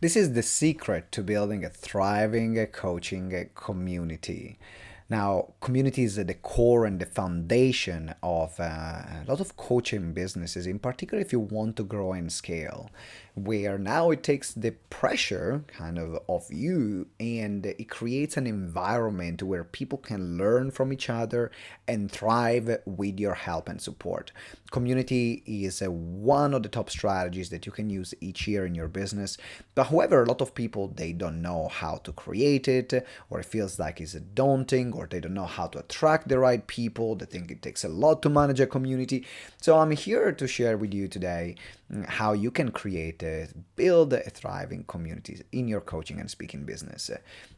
This is the secret to building a thriving coaching community. Now, community is at the core and the foundation of a lot of coaching businesses, in particular if you want to grow and scale, where now it takes the pressure kind of you and it creates an environment where people can learn from each other and thrive with your help and support. Community is one of the top strategies that you can use each year in your business. But however, a lot of people, they don't know how to create it, or it feels like it's daunting, or they don't know how to attract the right people. They think it takes a lot to manage a community. So I'm here to share with you today how you can build a thriving community in your coaching and speaking business.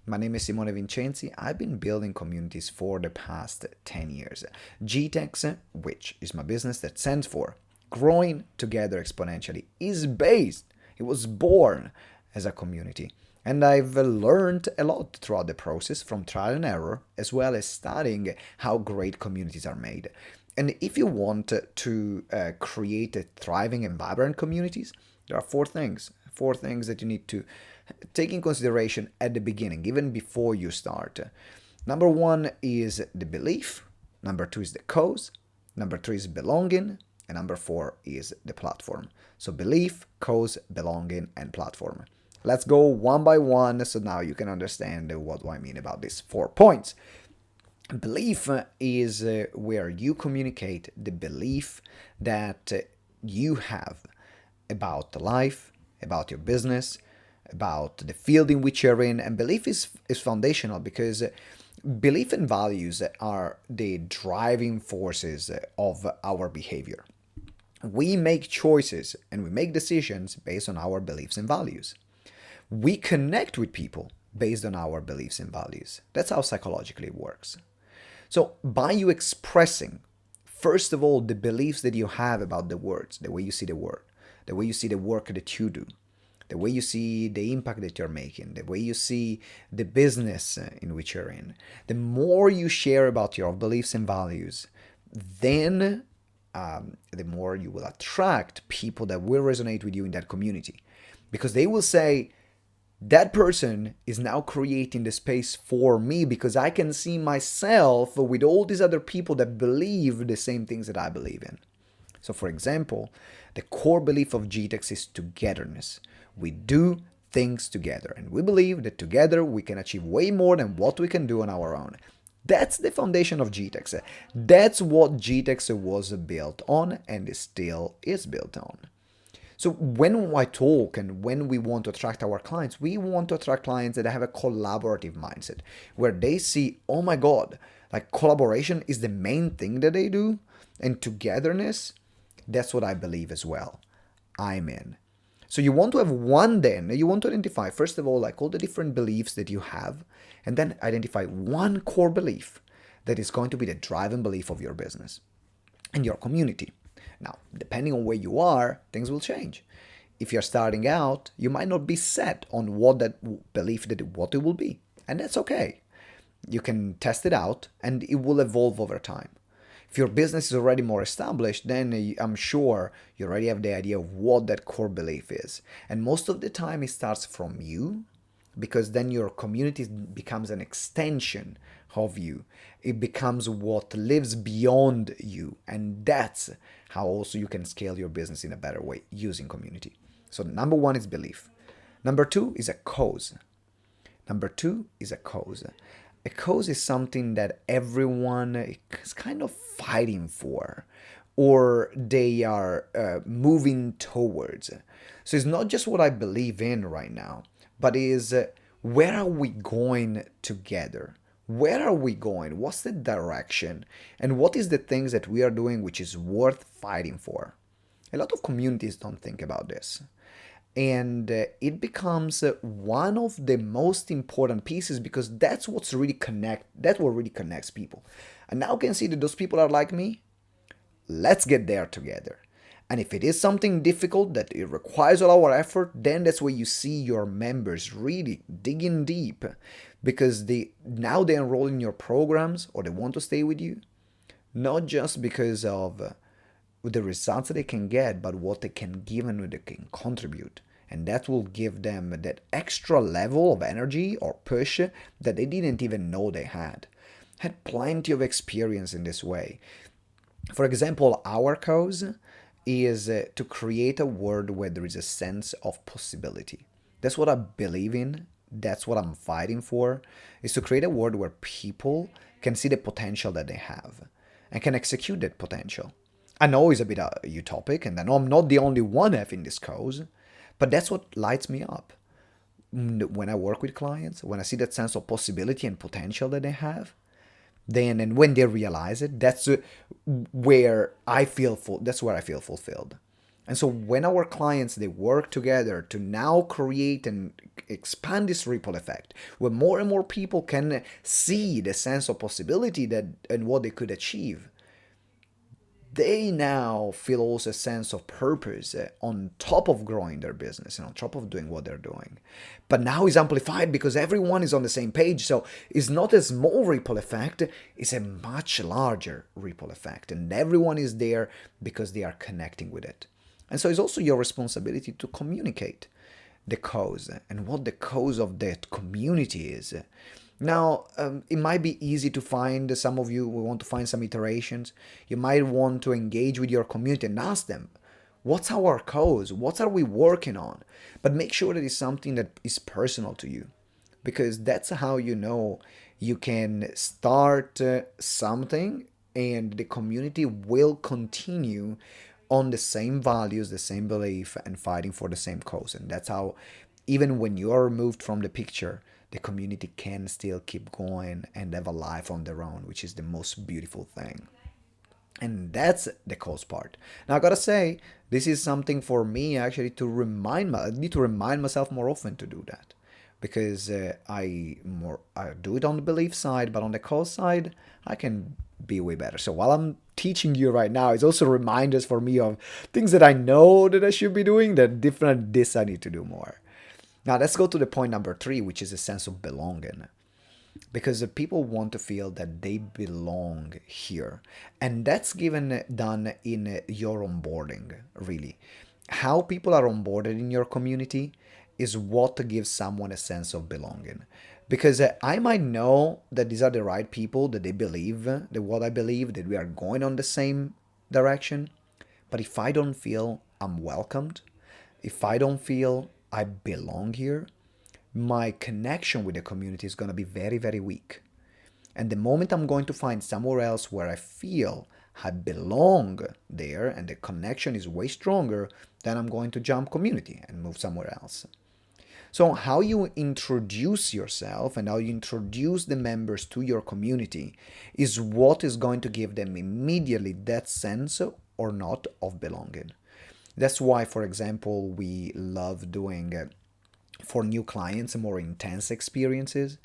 My name is Simone Vincenzi. I've been building communities for the past 10 years. GTeX, which is my business that stands for Growing Together Exponentially, it was born as a community. And I've learned a lot throughout the process from trial and error, as well as studying how great communities are made. And if you want to create a thriving and vibrant communities, there are four things that you need to take in consideration at the beginning, even before you start. Number one is the belief. Number two is the cause. Number three is belonging. And number four is the platform. So belief, cause, belonging, and platform. Let's go one by one so now you can understand what do I mean about these 4 points. Belief is where you communicate the belief that you have about life, about your business, about the field in which you're in. And belief is foundational because belief and values are the driving forces of our behavior. We make choices and we make decisions based on our beliefs and values. We connect with people based on our beliefs and values. That's how psychologically it works. So by you expressing, first of all, the beliefs that you have about the words, the way you see the word, the way you see the work that you do, the way you see the impact that you're making, the way you see the business in which you're in, the more you share about your beliefs and values, then the more you will attract people that will resonate with you in that community. Because they will say, that person is now creating the space for me because I can see myself with all these other people that believe the same things that I believe in. So for example, the core belief of GTeX is togetherness. We do things together and we believe that together we can achieve way more than what we can do on our own. That's the foundation of GTeX. That's what GTeX was built on and it still is built on. So when I talk and when we want to attract our clients, we want to attract clients that have a collaborative mindset where they see, oh my God, like collaboration is the main thing that they do and togetherness, that's what I believe as well. I'm in. So you want to have you want to identify, first of all, like all the different beliefs that you have, and then identify one core belief that is going to be the driving belief of your business and your community. Now, depending on where you are, things will change. If you're starting out, you might not be set on what that belief what it will be, and that's okay. You can test it out, and it will evolve over time. If your business is already more established, then I'm sure you already have the idea of what that core belief is. And most of the time, it starts from you, because then your community becomes an extension of you. It becomes what lives beyond you. And that's how also you can scale your business in a better way using community. So number one is belief. Number two is a cause. A cause is something that everyone is kind of fighting for or they are moving towards. So it's not just what I believe in right now, but is where are we going together? Where are we going? What's the direction? And what is the things that we are doing which is worth fighting for? A lot of communities don't think about this. And it becomes one of the most important pieces because that's what really connects people. And now you can see that those people are like me. Let's get there together. And if it is something difficult that it requires all our effort, then that's where you see your members really digging deep because they enroll in your programs or they want to stay with you, not just because of the results that they can get, but what they can give and what they can contribute. And that will give them that extra level of energy or push that they didn't even know they had. Had plenty of experience in this way. For example, our cause is to create a world where there is a sense of possibility. That's what I believe in. That's what I'm fighting for, is to create a world where people can see the potential that they have and can execute that potential. I know it's a bit utopic, and I know I'm not the only one having this cause, but that's what lights me up. When I work with clients, when I see that sense of possibility and potential that they have, then and when they realize it, that's where I feel full. That's where I feel fulfilled. And so when our clients they work together to now create and expand this ripple effect, where more and more people can see the sense of possibility that and what they could achieve, they now feel also a sense of purpose on top of growing their business and on top of doing what they're doing. But now it's amplified because everyone is on the same page. So it's not a small ripple effect, it's a much larger ripple effect. And everyone is there because they are connecting with it. And so it's also your responsibility to communicate the cause and what the cause of that community is. Now, it might be easy to find, some of you will want to find some iterations. You might want to engage with your community and ask them, what's our cause? What are we working on? But make sure that it's something that is personal to you, because that's how you know you can start something and the community will continue on the same values, the same belief, and fighting for the same cause. And that's how, even when you are removed from the picture, the community can still keep going and have a life on their own, which is the most beautiful thing. And that's the cause part. Now I gotta say, this is something for me actually to I need to remind myself more often to do that, because I do it on the belief side, but on the cause side, I can be way better. So while I'm teaching you right now, it's also reminders for me of things that I know that I should be doing, that different this I need to do more. Now let's go to the point number 3, which is a sense of belonging, because the people want to feel that they belong here, and that's given done in your onboarding. Really, how people are onboarded in your community is what gives someone a sense of belonging, because I might know that these are the right people, that they believe that what I believe, that we are going on the same direction, but if I don't feel I'm welcomed, if I don't feel I belong here, my connection with the community is going to be very, very weak. And the moment I'm going to find somewhere else where I feel I belong there and the connection is way stronger, then I'm going to jump community and move somewhere else. So, how you introduce yourself and how you introduce the members to your community is what is going to give them immediately that sense or not of belonging. That's why, for example, we love doing for new clients more intense experiences,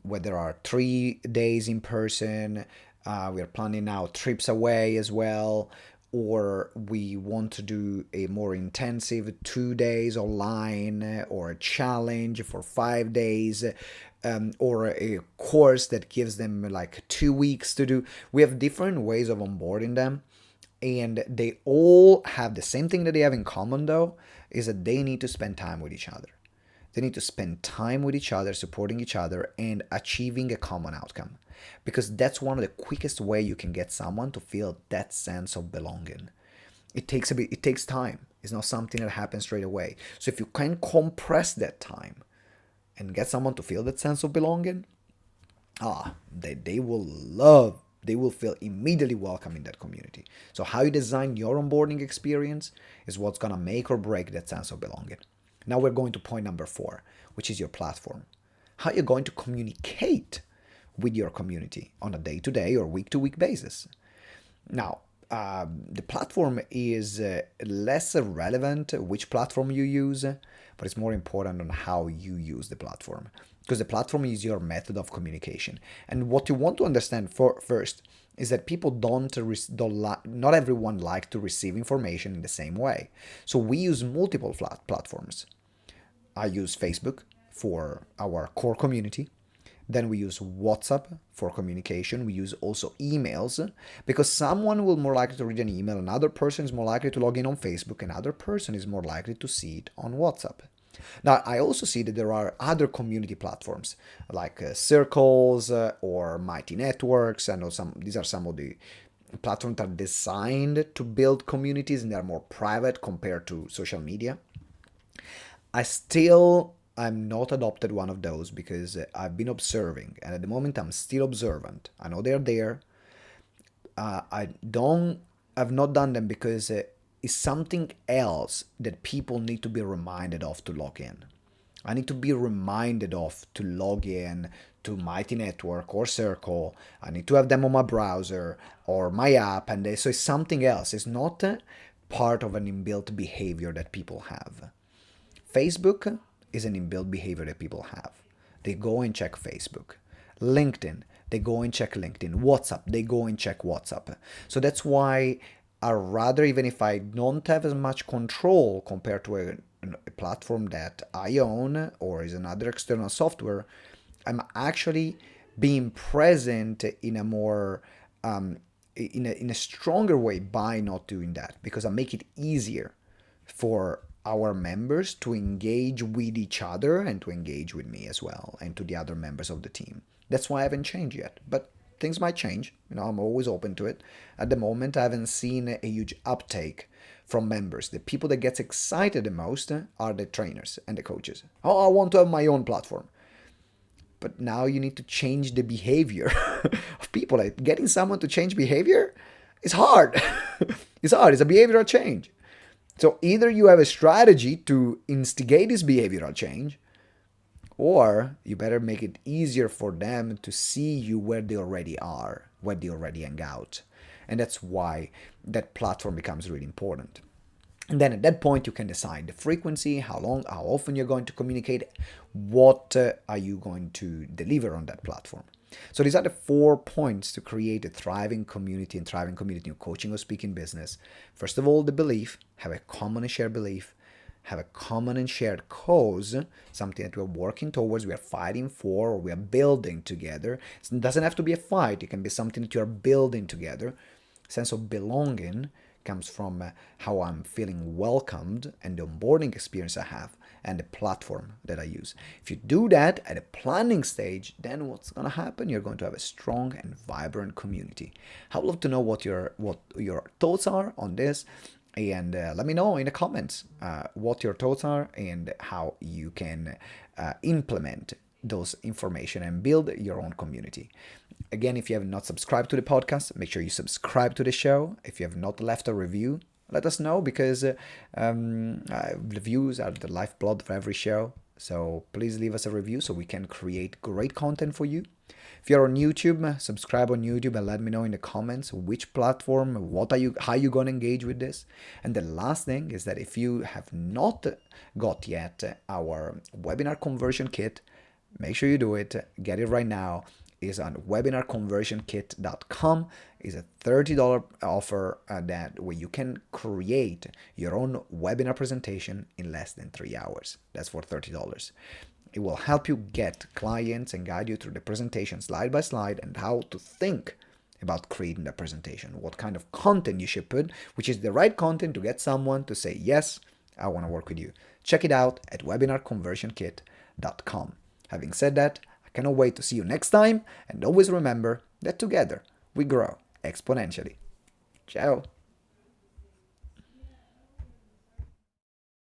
where there are 3 days in person. We are planning now trips away as well, or we want to do a more intensive 2 days online, or a challenge for 5 days, or a course that gives them like 2 weeks to do. We have different ways of onboarding them, and they all have the same thing that they have in common, though, is that they need to spend time with each other. They need to spend time with each other, supporting each other, and achieving a common outcome. Because that's one of the quickest way you can get someone to feel that sense of belonging. It takes time. It's not something that happens straight away. So if you can compress that time and get someone to feel that sense of belonging, they will love, they will feel immediately welcome in that community. So how you design your onboarding experience is what's gonna make or break that sense of belonging. Now we're going to point number 4, which is your platform. How you're going to communicate with your community on a day-to-day or week-to-week basis. Now, the platform is less relevant which platform you use, but it's more important on how you use the platform, because the platform is your method of communication. And what you want to understand first is that people not everyone likes to receive information in the same way. So we use multiple platforms. I use Facebook for our core community, Then we use WhatsApp for communication. We use also emails because someone will more likely to read an email, another person is more likely to log in on Facebook, another person is more likely to see it on WhatsApp. Now, I also see that there are other community platforms like Circles or Mighty Networks. I know these are some of the platforms that are designed to build communities and they are more private compared to social media. I'm not adopted one of those because I've been observing, and at the moment I'm still observant. I know they're there. I've not done them because it's something else that people need to be reminded of to log in. I need to be reminded of to log in to Mighty Network or Circle. I need to have them on my browser or my app, and so it's something else. It's not part of an inbuilt behavior that people have. Facebook is an inbuilt behavior that people have. They go and check Facebook. LinkedIn, they go and check LinkedIn. WhatsApp, they go and check WhatsApp. So that's why I rather, even if I don't have as much control compared to a platform that I own or is another external software, I'm actually being present in a more in a stronger way by not doing that, because I make it easier for our members to engage with each other and to engage with me as well and to the other members of the team. That's why I haven't changed yet, but things might change. I'm always open to it. At the moment, I haven't seen a huge uptake from members. The people that gets excited the most are the trainers and the coaches. Oh, I want to have my own platform. But now you need to change the behavior of people. Like getting someone to change behavior is hard. It's hard. It's a behavioral change. So either you have a strategy to instigate this behavioral change, or you better make it easier for them to see you where they already are, where they already hang out. And that's why that platform becomes really important. And then at that point, you can decide the frequency, how long, how often you're going to communicate, what are you going to deliver on that platform. So these are the 4 points to create a thriving community and thriving community in coaching or speaking business. First of all, the belief, have a common and shared belief, have a common and shared cause, something that we're working towards, we are fighting for, or we are building together. It doesn't have to be a fight, it can be something that you are building together. Sense of belonging comes from how I'm feeling welcomed and the onboarding experience I have and the platform that I use. If you do that at a planning stage, then what's going to happen? You're going to have a strong and vibrant community. I'd love to know what your thoughts are on this, and let me know in the comments what your thoughts are and how you can implement those information and build your own community. Again, if you have not subscribed to the podcast, make sure you subscribe to the show. If you have not left a review, let us know, because reviews are the lifeblood for every show. So please leave us a review so we can create great content for you. If you're on YouTube, subscribe on YouTube and let me know in the comments which platform, how you going to engage with this. And the last thing is that if you have not got yet our webinar conversion kit, make sure you do it. Get it right now. Is on webinarconversionkit.com. Is a $30 offer that where you can create your own webinar presentation in less than 3 hours. That's for $30. It will help you get clients and guide you through the presentation slide by slide and how to think about creating the presentation, what kind of content you should put, which is the right content to get someone to say, yes, I want to work with you. Check it out at webinarconversionkit.com. Having said that, I cannot wait to see you next time, and always remember that together we grow exponentially. Ciao!